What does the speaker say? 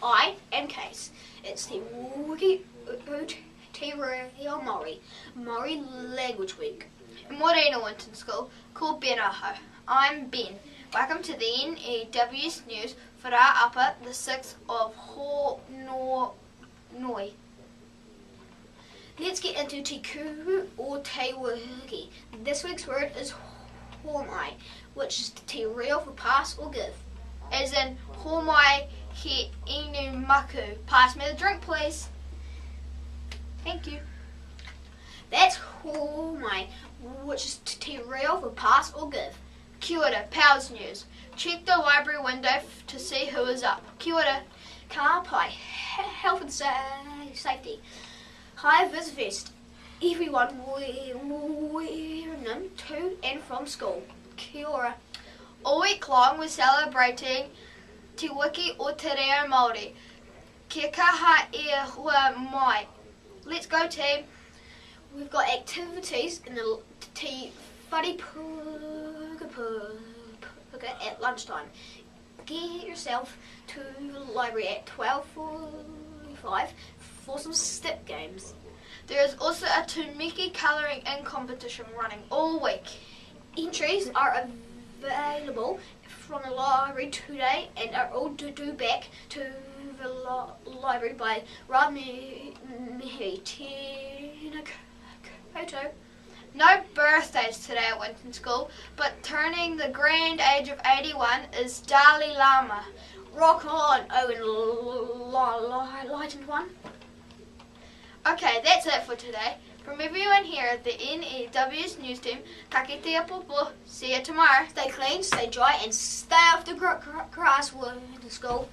I am Kase. It's the wiki Reo Maori, Maori Language Week. In WINTON School, called Ben ahau. I'm Ben. Welcome to the N.E.W.S news for our upper, the 6th of Hor-nor-noy. Let's get into te kupu or te wiki. This week's word is Homai, which is te reo for pass or give. As in, Homai he eenu māku. Pass me the drink, please. Thank you. That's Homai, which is te reo for pass or give. Kia ora, Powers News. Check the library window to see who is up. Kia ora. Pai, health and safety. Hi, VIZ VESTS. Everyone wearing them to and from school. Kia ora. All week long we're celebrating te wiki o te Reo Maori. Kia kaha e whare-pukapuka. Let's go, team. We've got activities in the te whare-pukapuka at lunchtime. Get yourself to the library at 12:45 for some step games. There is also a tumiki colouring in competition running all week. Entries are available from the library today and are all due back to the library by koutou. No birthdays today at WINTON School, but turning the grand age of 81 is Dalai Lama. Rock on, Owen Lightened One. Okay, that's it for today. From everyone here at the N.E.W.S news team, ka kite popo. See you tomorrow. Stay clean, stay dry, and stay off the grass, WINTON School.